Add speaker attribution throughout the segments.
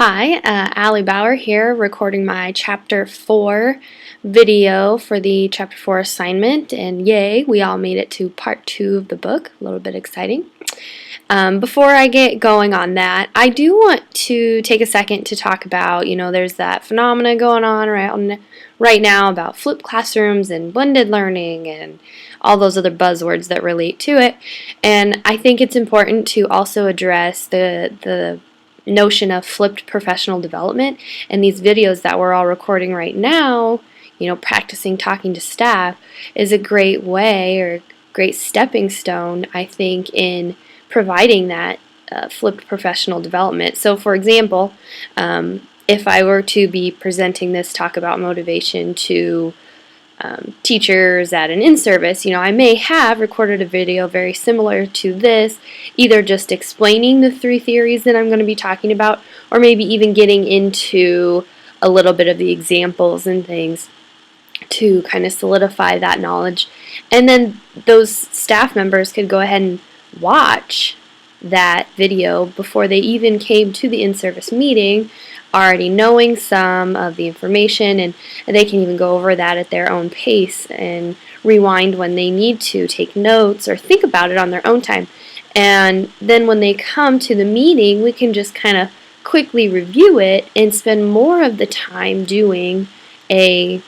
Speaker 1: Hi, Allie Bauer here, recording my Chapter 4 video for the Chapter 4 assignment, and yay, we all made it to Part 2 of the book, a little bit exciting. Before I get going on that, I do want to take a second to talk about, there's that phenomena going on right now about flipped classrooms and blended learning and all those other buzzwords that relate to it, and I think it's important to also address the notion of flipped professional development, and these videos that we're all recording right now, practicing talking to staff, is a great way or great stepping stone, I think, in providing that flipped professional development. So for example, if I were to be presenting this talk about motivation to teachers at an in-service, I may have recorded a video very similar to this, either just explaining the 3 theories that I'm going to be talking about, or maybe even getting into a little bit of the examples and things to kind of solidify that knowledge. And then those staff members could go ahead and watch that video before they even came to the in-service meeting, already knowing some of the information, and they can even go over that at their own pace and rewind when they need to, take notes or think about it on their own time. And then when they come to the meeting, we can just kind of quickly review it and spend more of the time doing a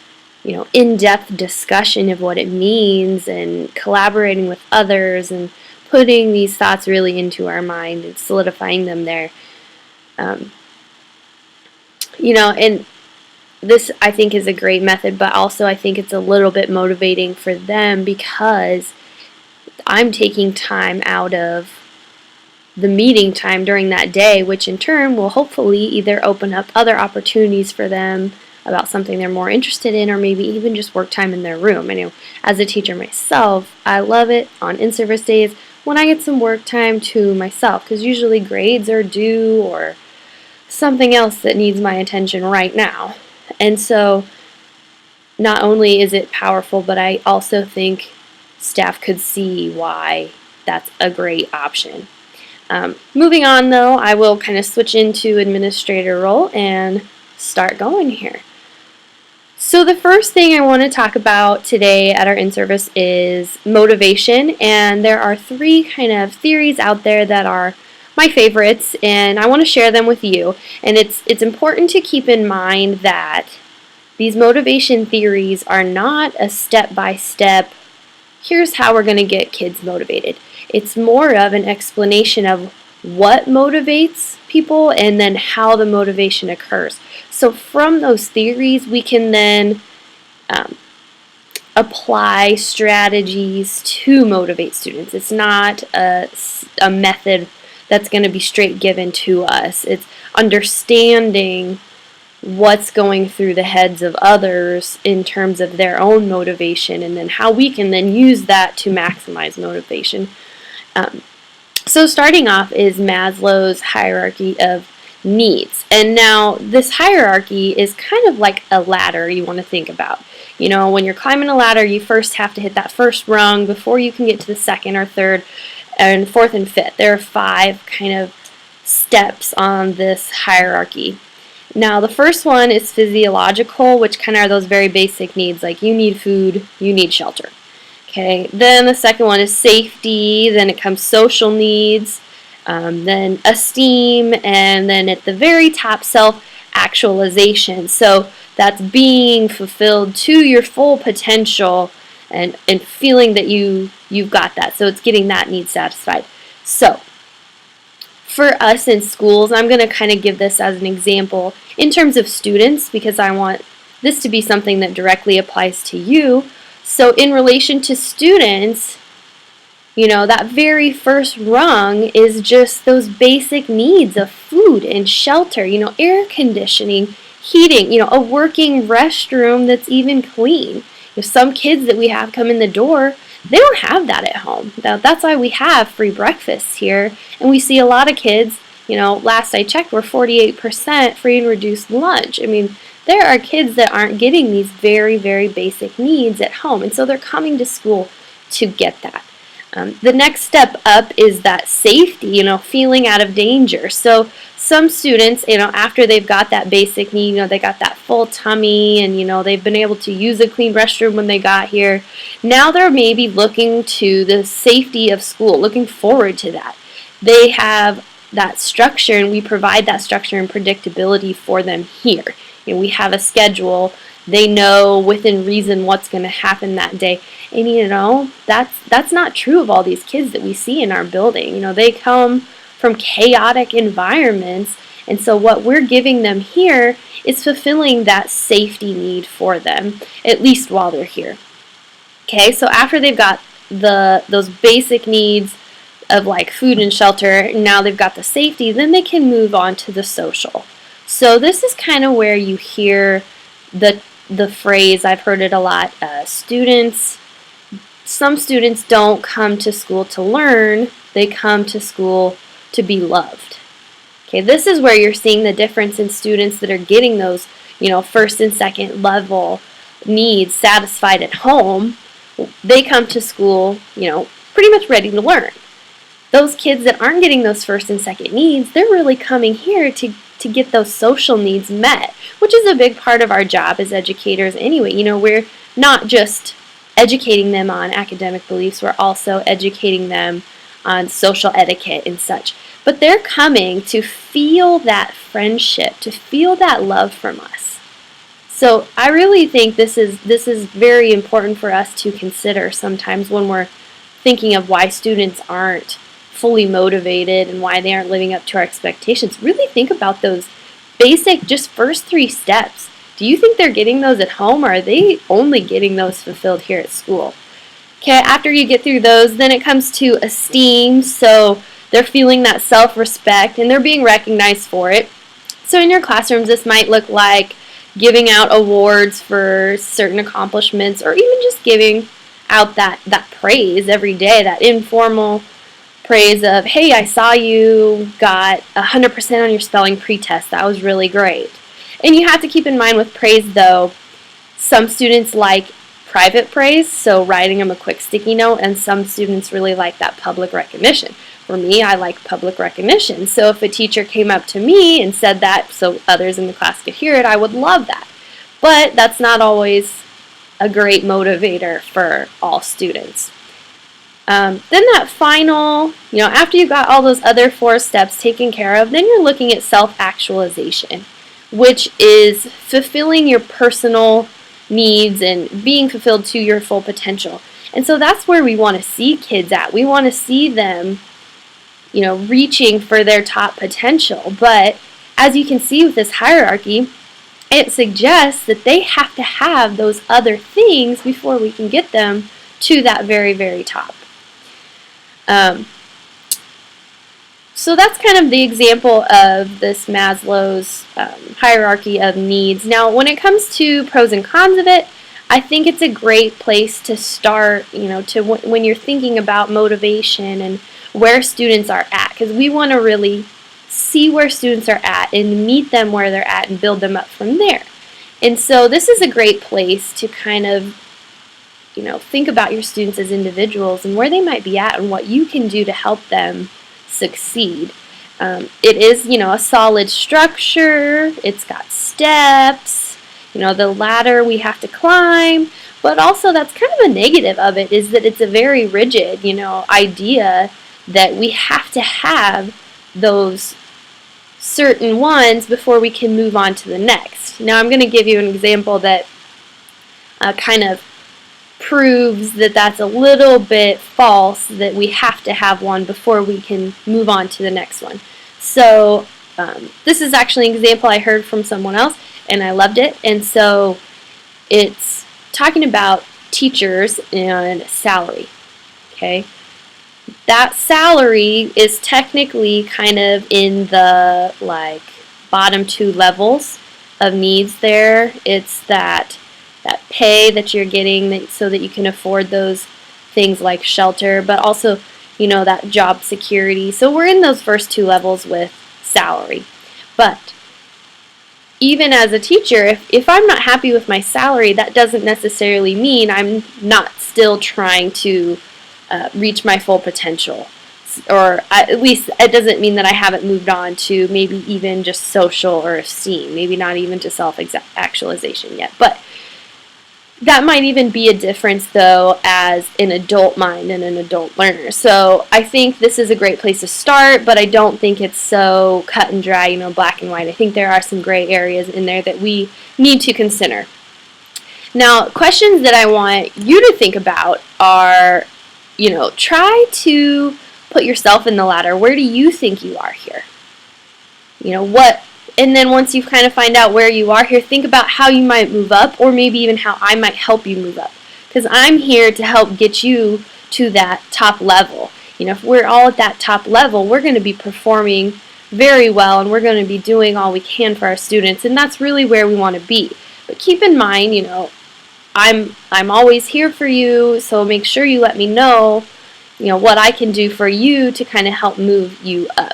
Speaker 1: in-depth discussion of what it means and collaborating with others and putting these thoughts really into our mind and solidifying them there. And this I think is a great method, but also I think it's a little bit motivating for them because I'm taking time out of the meeting time during that day, which in turn will hopefully either open up other opportunities for them about something they're more interested in, or maybe even just work time in their room. I know as a teacher myself, I love it on in-service days when I get some work time to myself, because usually grades are due or something else that needs my attention right now. And so not only is it powerful, but I also think staff could see why that's a great option. Moving on though, I will kind of switch into administrator role and start going here. So the first thing I want to talk about today at our in-service is motivation, and there are 3 kind of theories out there that are my favorites, and I want to share them with you. And it's important to keep in mind that these motivation theories are not a step-by-step, here's how we're going to get kids motivated. It's more of an explanation of what motivates people and then how the motivation occurs. So from those theories, we can then apply strategies to motivate students. It's not a method that's going to be straight given to us. It's understanding what's going through the heads of others in terms of their own motivation, and then how we can then use that to maximize motivation. So starting off is Maslow's hierarchy of needs. And now this hierarchy is kind of like a ladder you want to think about. When you're climbing a ladder, you first have to hit that first rung before you can get to the second or third and fourth and fifth. There are 5 kind of steps on this hierarchy. Now the first one is physiological, which kind of are those very basic needs, like you need food, you need shelter. Okay, then the second one is safety, then it comes social needs, then esteem, and then at the very top, self-actualization. So that's being fulfilled to your full potential and feeling that you've got that. So it's getting that need satisfied. So for us in schools, I'm going to kind of give this as an example in terms of students, because I want this to be something that directly applies to you. So in relation to students, that very first rung is just those basic needs of food and shelter, air conditioning, heating, a working restroom that's even clean. If some kids that we have come in the door, they don't have that at home. Now, that's why we have free breakfasts here, and we see a lot of kids, last I checked, we're 48% free and reduced lunch. I mean, there are kids that aren't getting these very, very basic needs at home, and so they're coming to school to get that. The next step up is that safety, feeling out of danger. So some students, after they've got that basic need, they got that full tummy and, they've been able to use a clean restroom when they got here. Now they're maybe looking to the safety of school, looking forward to that. They have that structure, and we provide that structure and predictability for them here. We have a schedule. They know within reason what's going to happen that day. And that's not true of all these kids that we see in our building. They come from chaotic environments, and so what we're giving them here is fulfilling that safety need for them, at least while they're here. Okay, so after they've got those basic needs of like food and shelter, now they've got the safety, then they can move on to the social. So this is kind of where you hear the phrase, I've heard it a lot, some students don't come to school to learn, they come to school to be loved. Okay, this is where you're seeing the difference in students that are getting those, first and second level needs satisfied at home. They come to school, pretty much ready to learn. Those kids that aren't getting those first and second needs, they're really coming here to get those social needs met, which is a big part of our job as educators anyway. We're not just educating them on academic beliefs, we're also educating them on social etiquette and such. But they're coming to feel that friendship, to feel that love from us. So I really think this is very important for us to consider sometimes when we're thinking of why students aren't fully motivated and why they aren't living up to our expectations. Really think about those basic, just first 3 steps. Do you think they're getting those at home, or are they only getting those fulfilled here at school? Okay, after you get through those, then it comes to esteem. So they're feeling that self-respect and they're being recognized for it. So in your classrooms, this might look like giving out awards for certain accomplishments, or even just giving out that praise every day, that informal praise of, hey, I saw you got 100% on your spelling pretest. That was really great. And you have to keep in mind with praise, though, some students like private praise, so writing them a quick sticky note, and some students really like that public recognition. For me, I like public recognition. So if a teacher came up to me and said that so others in the class could hear it, I would love that. But that's not always a great motivator for all students. Then that final, after you've got all those other 4 steps taken care of, then you're looking at self-actualization, which is fulfilling your personal needs and being fulfilled to your full potential. And so that's where we want to see kids at. We want to see them, reaching for their top potential. But as you can see with this hierarchy, it suggests that they have to have those other things before we can get them to that very, very top. So that's kind of the example of this Maslow's hierarchy of needs. Now, when it comes to pros and cons of it, I think it's a great place to start, when you're thinking about motivation and where students are at, because we want to really see where students are at and meet them where they're at and build them up from there. And so this is a great place to kind of think about your students as individuals and where they might be at and what you can do to help them succeed. It is, a solid structure. It's got steps, the ladder we have to climb, but also that's kind of a negative of it, is that it's a very rigid, idea that we have to have those certain ones before we can move on to the next. Now I'm going to give you an example that kind of proves that that's a little bit false, that we have to have one before we can move on to the next one. So this is actually an example I heard from someone else and I loved it. And so it's talking about teachers and salary. Okay, that salary is technically kind of in the bottom 2 levels of needs there. It's that pay that you're getting so that you can afford those things like shelter, but also, that job security. So we're in those first 2 levels with salary. But even as a teacher, if I'm not happy with my salary, that doesn't necessarily mean I'm not still trying to reach my full potential. Or at least it doesn't mean that I haven't moved on to maybe even just social or esteem, maybe not even to self-actualization yet. But that might even be a difference, though, as an adult mind and an adult learner. So I think this is a great place to start, but I don't think it's so cut and dry, black and white. I think there are some gray areas in there that we need to consider. Now, questions that I want you to think about are, try to put yourself in the ladder. Where do you think you are here? And then once you kind of find out where you are here, think about how you might move up, or maybe even how I might help you move up. Because I'm here to help get you to that top level. If we're all at that top level, we're going to be performing very well, and we're going to be doing all we can for our students, and that's really where we want to be. But keep in mind, I'm always here for you, so make sure you let me know, what I can do for you to kind of help move you up.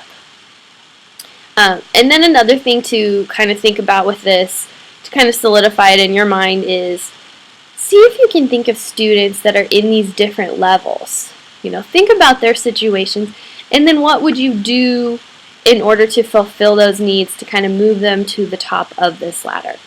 Speaker 1: And then another thing to kind of think about with this, to kind of solidify it in your mind, is see if you can think of students that are in these different levels. Think about their situations, and then what would you do in order to fulfill those needs to kind of move them to the top of this ladder.